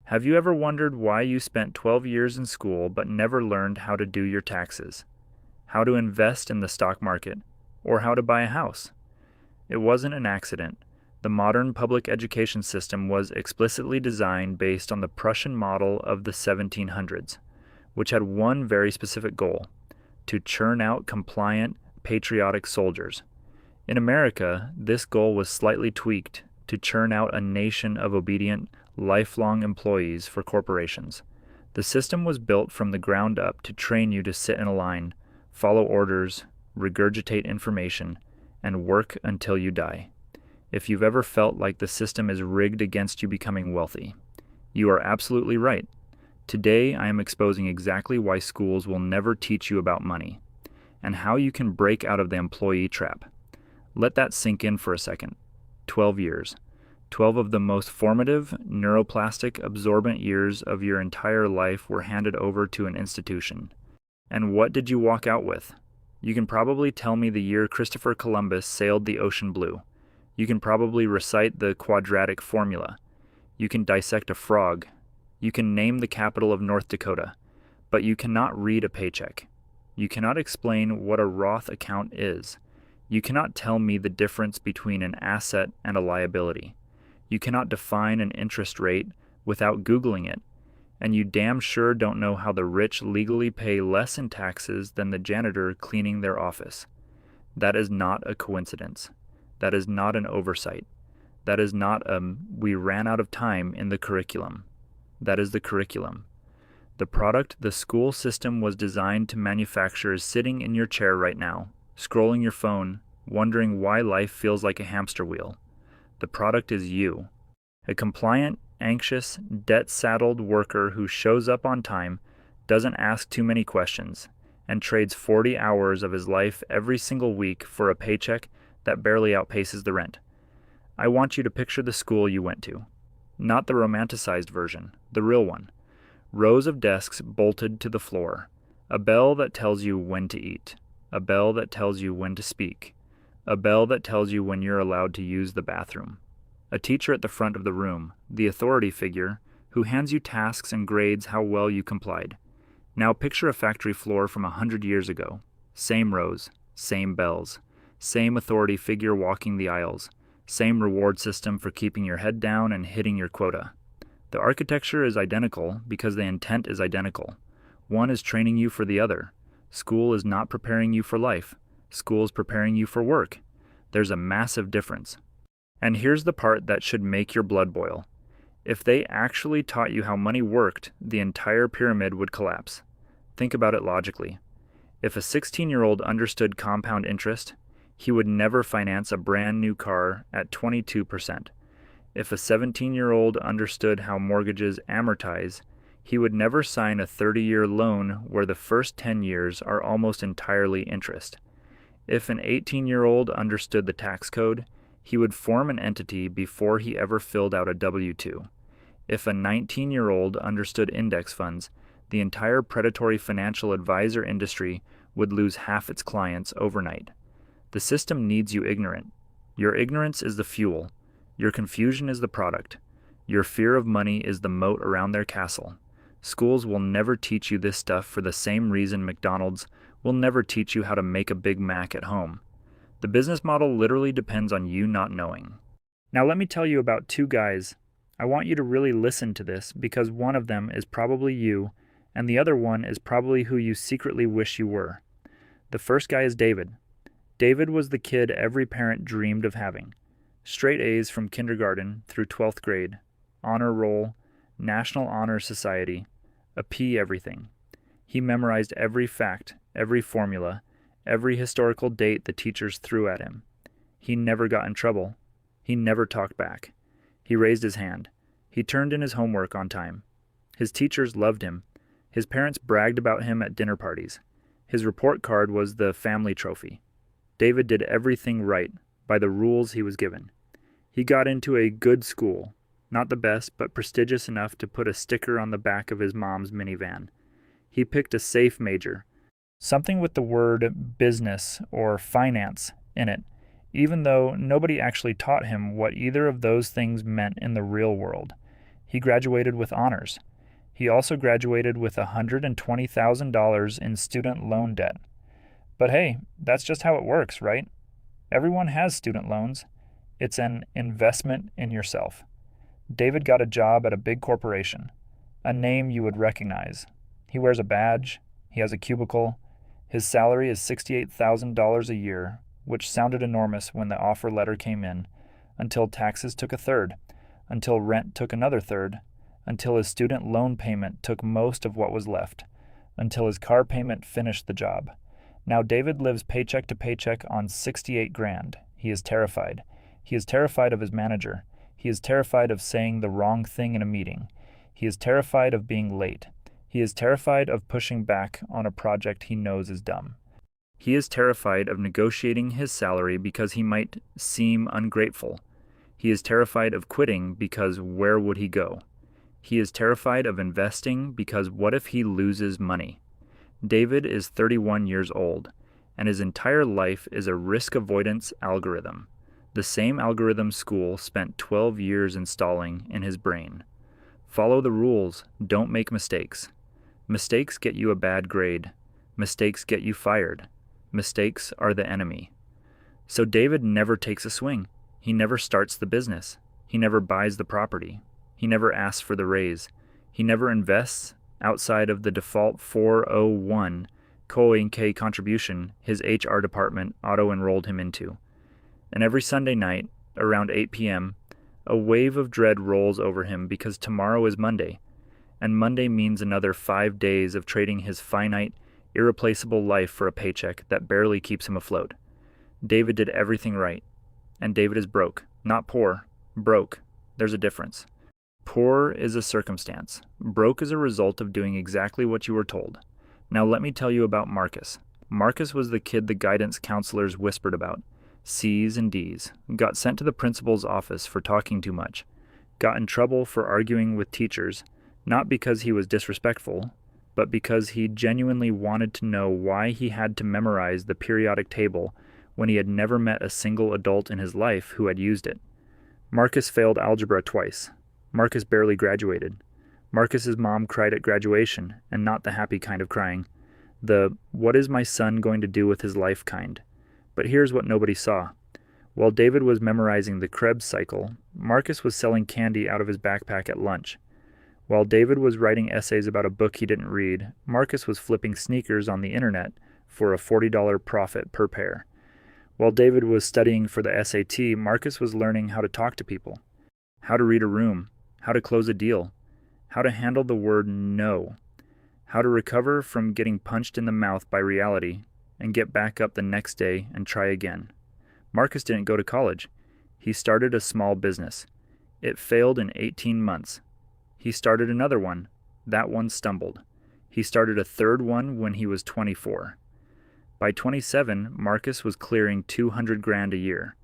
Have you ever wondered why you spent 12 years in school but never learned how to do your taxes, how to invest in the stock market, or how to buy a house? It wasn't an accident. The modern public education system was explicitly designed based on the Prussian model of the 1700s, which had one very specific goal: to churn out compliant, patriotic soldiers. In America, this goal was slightly tweaked to churn out a nation of obedient, lifelong employees for corporations. The system was built from the ground up to train you to sit in a line, follow orders, regurgitate information, and work until you die. If you've ever felt like the system is rigged against you becoming wealthy, you are absolutely right. Today, I am exposing exactly why schools will never teach you about money, and how you can break out of the employee trap. Let that sink in for a second. 12 years. 12 of the most formative, neuroplastic, absorbent years of your entire life were handed over to an institution. And what did you walk out with? You can probably tell me the year Christopher Columbus sailed the ocean blue. You can probably recite the quadratic formula. You can dissect a frog. You can name the capital of North Dakota. But you cannot read a paycheck. You cannot explain what a Roth account is. You cannot tell me the difference between an asset and a liability. You cannot define an interest rate without Googling it. And you damn sure don't know how the rich legally pay less in taxes than the janitor cleaning their office. That is not a coincidence. That is not an oversight. That is not we ran out of time in the curriculum. That is the curriculum. The product the school system was designed to manufacture is sitting in your chair right now, scrolling your phone, wondering why life feels like a hamster wheel. The product is you. A compliant, anxious, debt-saddled worker who shows up on time, doesn't ask too many questions, and trades 40 hours of his life every single week for a paycheck that barely outpaces the rent. I want you to picture the school you went to. Not the romanticized version, the real one. Rows of desks bolted to the floor. A bell that tells you when to eat. A bell that tells you when to speak. A bell that tells you when you're allowed to use the bathroom. A teacher at the front of the room, the authority figure, who hands you tasks and grades how well you complied. Now picture a factory floor from 100 years ago. Same rows, same bells, same authority figure walking the aisles, same reward system for keeping your head down and hitting your quota. The architecture is identical because the intent is identical. One is training you for the other. School is not preparing you for life. School is preparing you for work. There's a massive difference. And here's the part that should make your blood boil. If they actually taught you how money worked, the entire pyramid would collapse. Think about it logically. If a 16-year-old understood compound interest, he would never finance a brand new car at 22%. If a 17-year-old understood how mortgages amortize, he would never sign a 30-year loan where the first 10 years are almost entirely interest. If an 18-year-old understood the tax code, he would form an entity before he ever filled out a W-2. If a 19-year-old understood index funds, the entire predatory financial advisor industry would lose half its clients overnight. The system needs you ignorant. Your ignorance is the fuel. Your confusion is the product. Your fear of money is the moat around their castle. Schools will never teach you this stuff for the same reason McDonald's will never teach you how to make a Big Mac at home. The business model literally depends on you not knowing. Now let me tell you about two guys. I want you to really listen to this because one of them is probably you, and the other one is probably who you secretly wish you were. The first guy is David. David was the kid every parent dreamed of having. Straight A's from kindergarten through 12th grade, honor roll, National Honor Society, a P everything. He memorized every fact, every formula, every historical date the teachers threw at him. He never got in trouble. He never talked back. He raised his hand. He turned in his homework on time. His teachers loved him. His parents bragged about him at dinner parties. His report card was the family trophy. David did everything right, by the rules he was given. He got into a good school, not the best, but prestigious enough to put a sticker on the back of his mom's minivan. He picked a safe major, something with the word business or finance in it, even though nobody actually taught him what either of those things meant in the real world. He graduated with honors. He also graduated with $120,000 in student loan debt. But hey, that's just how it works, right? Everyone has student loans. It's an investment in yourself. David got a job at a big corporation, a name you would recognize. He wears a badge, he has a cubicle. His salary is $68,000 a year, which sounded enormous when the offer letter came in, until taxes took a third, until rent took another third, until his student loan payment took most of what was left, until his car payment finished the job. Now David lives paycheck to paycheck on 68 grand. He is terrified. He is terrified of his manager. He is terrified of saying the wrong thing in a meeting. He is terrified of being late. He is terrified of pushing back on a project he knows is dumb. He is terrified of negotiating his salary because he might seem ungrateful. He is terrified of quitting because where would he go? He is terrified of investing because what if he loses money? David is 31 years old, and his entire life is a risk avoidance algorithm. The same algorithm school spent 12 years installing in his brain. Follow the rules, don't make mistakes. Mistakes get you a bad grade. Mistakes get you fired. Mistakes are the enemy. So David never takes a swing. He never starts the business. He never buys the property. He never asks for the raise. He never invests outside of the default 401(k) contribution his HR department auto-enrolled him into. And every Sunday night, around 8 p.m., a wave of dread rolls over him because tomorrow is Monday, and Monday means another 5 days of trading his finite, irreplaceable life for a paycheck that barely keeps him afloat. David did everything right, and David is broke. Not poor, broke. There's a difference. Poor is a circumstance. Broke is a result of doing exactly what you were told. Now let me tell you about Marcus. Marcus was the kid the guidance counselors whispered about. C's and D's. Got sent to the principal's office for talking too much. Got in trouble for arguing with teachers, not because he was disrespectful, but because he genuinely wanted to know why he had to memorize the periodic table when he had never met a single adult in his life who had used it. Marcus failed algebra twice. Marcus barely graduated. Marcus's mom cried at graduation, and not the happy kind of crying. The, what is my son going to do with his life kind? But here's what nobody saw. While David was memorizing the Krebs cycle, Marcus was selling candy out of his backpack at lunch. While David was writing essays about a book he didn't read, Marcus was flipping sneakers on the internet for a $40 profit per pair. While David was studying for the SAT, Marcus was learning how to talk to people, how to read a room, how to close a deal, how to handle the word no, how to recover from getting punched in the mouth by reality and get back up the next day and try again. Marcus didn't go to college. He started a small business. It failed in 18 months. He started another one. That one stumbled. He started a third one when he was 24. By 27, Marcus was clearing 200 grand a year.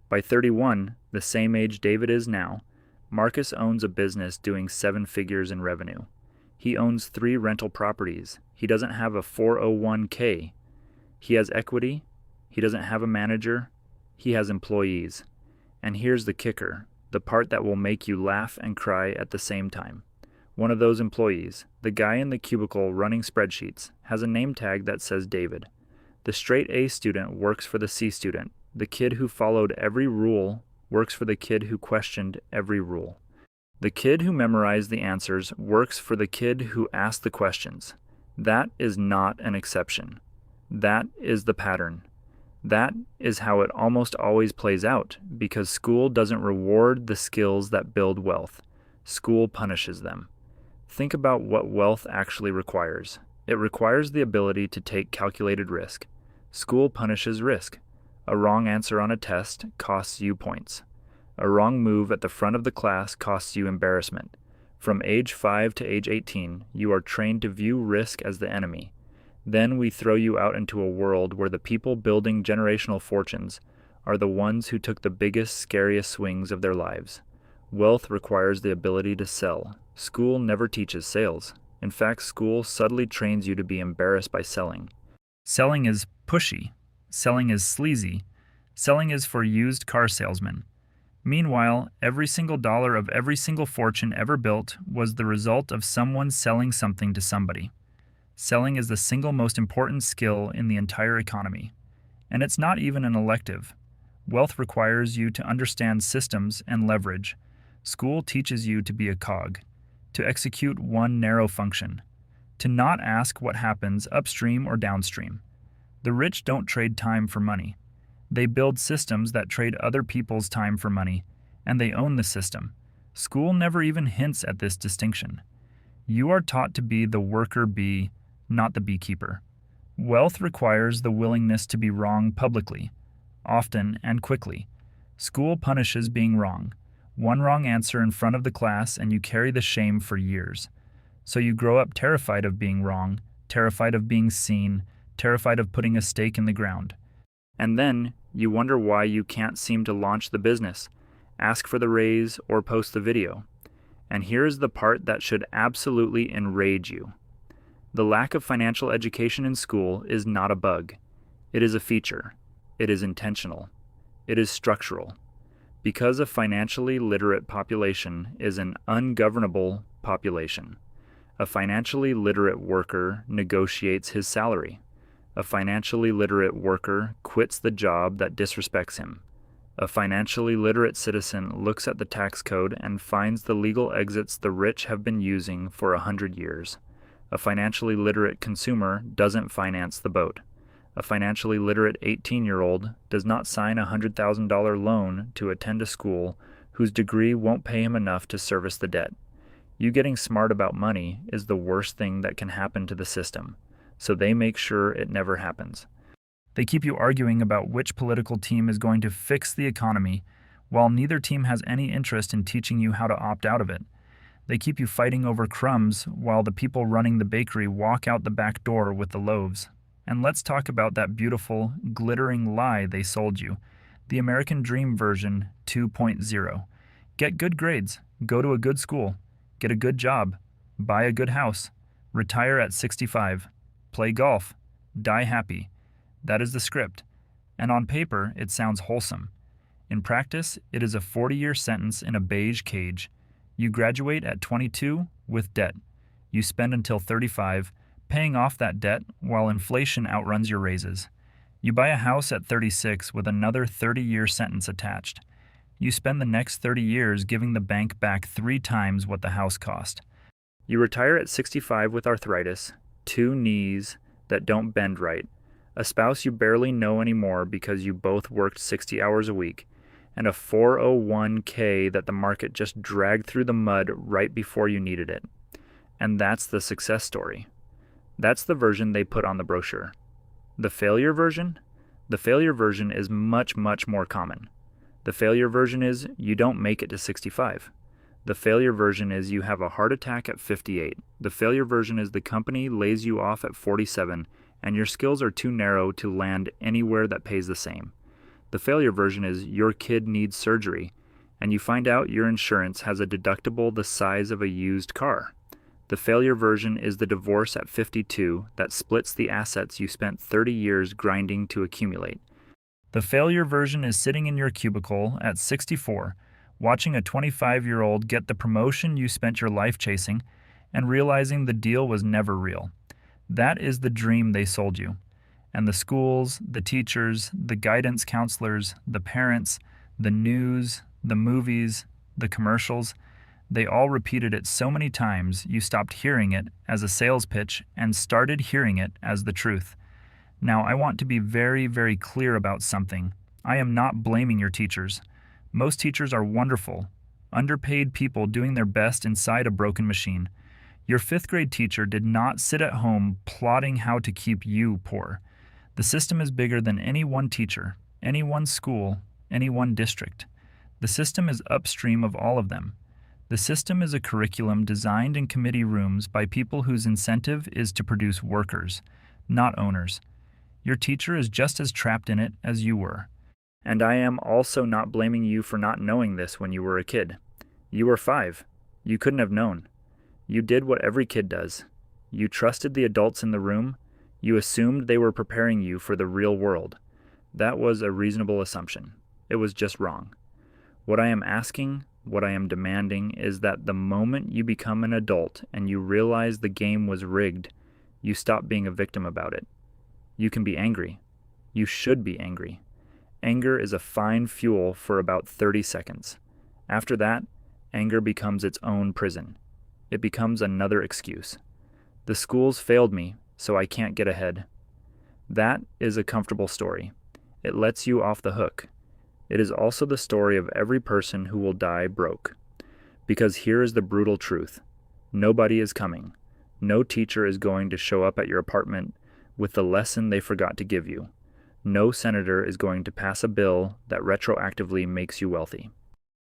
By 31, the same age David is now, Marcus owns a business doing 7 figures in revenue. He owns 3 rental properties. He doesn't have a 401(k). He has equity. He doesn't have a manager. He has employees. And here's the kicker, the part that will make you laugh and cry at the same time. One of those employees, the guy in the cubicle running spreadsheets, has a name tag that says David. The straight A student works for the C student. The kid who followed every rule works for the kid who questioned every rule. The kid who memorized the answers works for the kid who asked the questions. That is not an exception. That is the pattern. That is how it almost always plays out, because school doesn't reward the skills that build wealth. School punishes them. Think about what wealth actually requires. It requires the ability to take calculated risk. School punishes risk. A wrong answer on a test costs you points. A wrong move at the front of the class costs you embarrassment. From age 5 to age 18, you are trained to view risk as the enemy. Then we throw you out into a world where the people building generational fortunes are the ones who took the biggest, scariest swings of their lives. Wealth requires the ability to sell. School never teaches sales. In fact, school subtly trains you to be embarrassed by selling. Selling is pushy. Selling is sleazy. Selling is for used car salesmen. Meanwhile, every single dollar of every single fortune ever built was the result of someone selling something to somebody. Selling is the single most important skill in the entire economy. And it's not even an elective. Wealth requires you to understand systems and leverage. School teaches you to be a cog, to execute one narrow function, to not ask what happens upstream or downstream. The rich don't trade time for money. They build systems that trade other people's time for money, and they own the system. School never even hints at this distinction. You are taught to be the worker bee, not the beekeeper. Wealth requires the willingness to be wrong publicly, often and quickly. School punishes being wrong. One wrong answer in front of the class and you carry the shame for years. So you grow up terrified of being wrong, terrified of being seen, terrified of putting a stake in the ground. And then you wonder why you can't seem to launch the business, ask for the raise, or post the video. And here's the part that should absolutely enrage you. The lack of financial education in school is not a bug. It is a feature. It is intentional. It is structural. Because a financially literate population is an ungovernable population. A financially literate worker negotiates his salary. A financially literate worker quits the job that disrespects him. A financially literate citizen looks at the tax code and finds the legal exits the rich have been using for 100 years. A financially literate consumer doesn't finance the boat. A financially literate 18-year-old does not sign a $100,000 loan to attend a school whose degree won't pay him enough to service the debt. You getting smart about money is the worst thing that can happen to the system, so they make sure it never happens. They keep you arguing about which political team is going to fix the economy, while neither team has any interest in teaching you how to opt out of it. They keep you fighting over crumbs while the people running the bakery walk out the back door with the loaves. And let's talk about that beautiful, glittering lie they sold you, the American Dream version 2.0. Get good grades, go to a good school, get a good job, buy a good house, retire at 65, play golf, die happy. That is the script. And on paper, it sounds wholesome. In practice, it is a 40-year sentence in a beige cage. You graduate at 22 with debt. You spend until 35, paying off that debt while inflation outruns your raises. You buy a house at 36 with another 30-year sentence attached. You spend the next 30 years giving the bank back 3 times what the house cost. You retire at 65 with arthritis, 2 knees that don't bend right, a spouse you barely know anymore because you both worked 60 hours a week, and a 401k that the market just dragged through the mud right before you needed it. And that's the success story. That's the version they put on the brochure. The failure version? The failure version is much, much more common. The failure version is you don't make it to 65. The failure version is you have a heart attack at 58. The failure version is the company lays you off at 47 and your skills are too narrow to land anywhere that pays the same. The failure version is your kid needs surgery, and you find out your insurance has a deductible the size of a used car. The failure version is the divorce at 52 that splits the assets you spent 30 years grinding to accumulate. The failure version is sitting in your cubicle at 64, watching a 25-year-old get the promotion you spent your life chasing, and realizing the deal was never real. That is the dream they sold you. And the schools, the teachers, the guidance counselors, the parents, the news, the movies, the commercials, they all repeated it so many times you stopped hearing it as a sales pitch and started hearing it as the truth. Now, I want to be very, very clear about something. I am not blaming your teachers. Most teachers are wonderful, underpaid people doing their best inside a broken machine. Your 5th grade teacher did not sit at home plotting how to keep you poor. The system is bigger than any one teacher, any one school, any one district. The system is upstream of all of them. The system is a curriculum designed in committee rooms by people whose incentive is to produce workers, not owners. Your teacher is just as trapped in it as you were. And I am also not blaming you for not knowing this when you were a kid. You were 5. You couldn't have known. You did what every kid does. You trusted the adults in the room. You assumed they were preparing you for the real world. That was a reasonable assumption. It was just wrong. What I am asking, what I am demanding, is that the moment you become an adult and you realize the game was rigged, you stop being a victim about it. You can be angry. You should be angry. Anger is a fine fuel for about 30 seconds. After that, anger becomes its own prison. It becomes another excuse. The schools failed me, so I can't get ahead. That is a comfortable story. It lets you off the hook. It is also the story of every person who will die broke. Because here is the brutal truth. Nobody is coming. No teacher is going to show up at your apartment with the lesson they forgot to give you. No senator is going to pass a bill that retroactively makes you wealthy.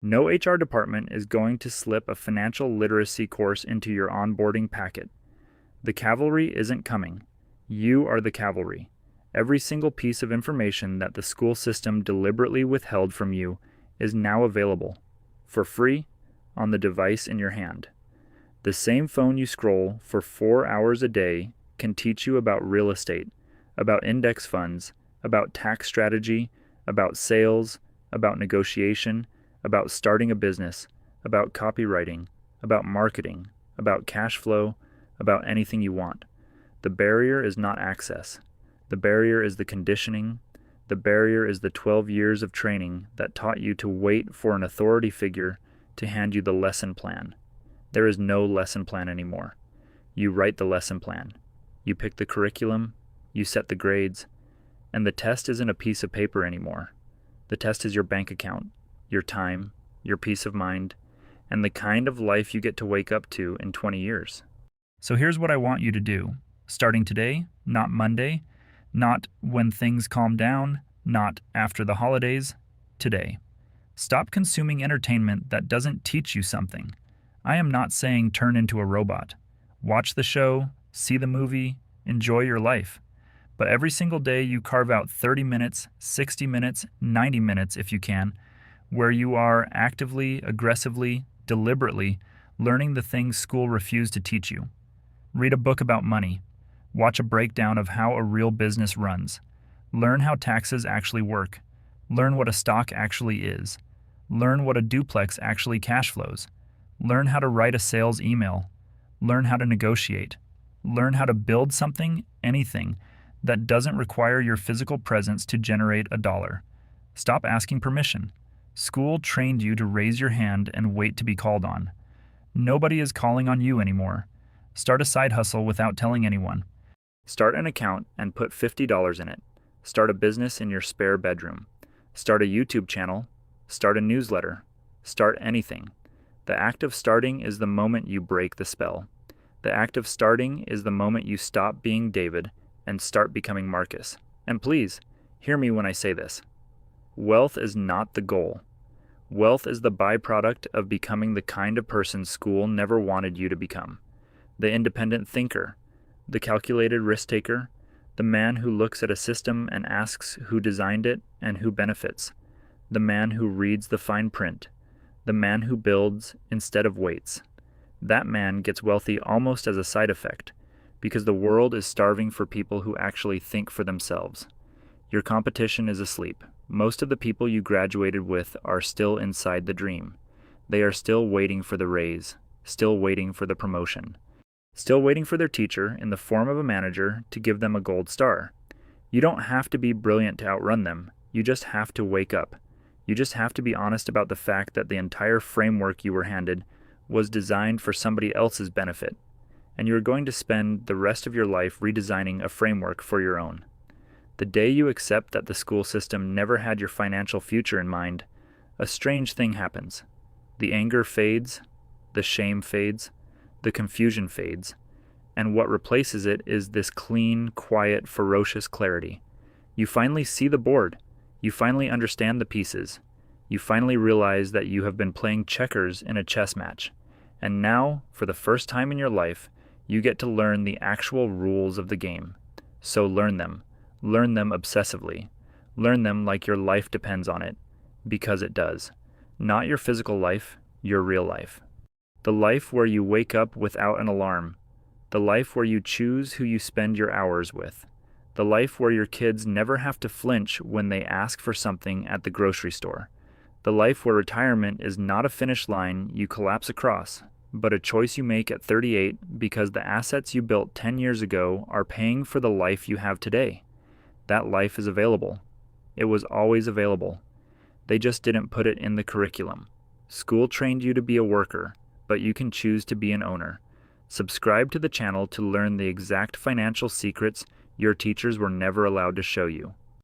No HR department is going to slip a financial literacy course into your onboarding packet. The cavalry isn't coming. You are the cavalry. Every single piece of information that the school system deliberately withheld from you is now available, for free, on the device in your hand. The same phone you scroll for 4 hours a day can teach you about real estate, about index funds, about tax strategy, about sales, about negotiation, about starting a business, about copywriting, about marketing, about cash flow, about anything you want. The barrier is not access. The barrier is the conditioning. The barrier is the 12 years of training that taught you to wait for an authority figure to hand you the lesson plan. There is no lesson plan anymore. You write the lesson plan. You pick the curriculum. You set the grades. And the test isn't a piece of paper anymore. The test is your bank account, your time, your peace of mind, and the kind of life you get to wake up to in 20 years. So here's what I want you to do. Starting today, not Monday, not when things calm down, not after the holidays, today. Stop consuming entertainment that doesn't teach you something. I am not saying turn into a robot. Watch the show, see the movie, enjoy your life. But every single day you carve out 30 minutes, 60 minutes, 90 minutes if you can, where you are actively, aggressively, deliberately learning the things school refused to teach you. Read a book about money. Watch a breakdown of how a real business runs. Learn how taxes actually work. Learn what a stock actually is. Learn what a duplex actually cash flows. Learn how to write a sales email. Learn how to negotiate. Learn how to build something, anything, that doesn't require your physical presence to generate a dollar. Stop asking permission. School trained you to raise your hand and wait to be called on. Nobody is calling on you anymore. Start a side hustle without telling anyone. Start an account and put $50 in it. Start a business in your spare bedroom. Start a YouTube channel. Start a newsletter. Start anything. The act of starting is the moment you break the spell. The act of starting is the moment you stop being David and start becoming Marcus. And please, hear me when I say this. Wealth is not the goal. Wealth is the byproduct of becoming the kind of person school never wanted you to become. The independent thinker, the calculated risk taker, the man who looks at a system and asks who designed it and who benefits, the man who reads the fine print, the man who builds instead of waits. That man gets wealthy almost as a side effect, because the world is starving for people who actually think for themselves. Your competition is asleep. Most of the people you graduated with are still inside the dream. They are still waiting for the raise, still waiting for the promotion, still waiting for their teacher in the form of a manager to give them a gold star. You don't have to be brilliant to outrun them. You just have to wake up. You just have to be honest about the fact that the entire framework you were handed was designed for somebody else's benefit, and you are going to spend the rest of your life redesigning a framework for your own. The day you accept that the school system never had your financial future in mind, a strange thing happens. The anger fades, the shame fades, the confusion fades, and what replaces it is this clean, quiet, ferocious clarity. You finally see the board. You finally understand the pieces. You finally realize that you have been playing checkers in a chess match. And now, for the first time in your life, you get to learn the actual rules of the game. So learn them. Learn them obsessively. Learn them like your life depends on it. Because it does. Not your physical life, your real life. The life where you wake up without an alarm. The life where you choose who you spend your hours with. The life where your kids never have to flinch when they ask for something at the grocery store. The life where retirement is not a finish line you collapse across, but a choice you make at 38 because the assets you built 10 years ago are paying for the life you have today. That life is available. It was always available. They just didn't put it in the curriculum. School trained you to be a worker, but you can choose to be an owner. Subscribe to the channel to learn the exact financial secrets your teachers were never allowed to show you.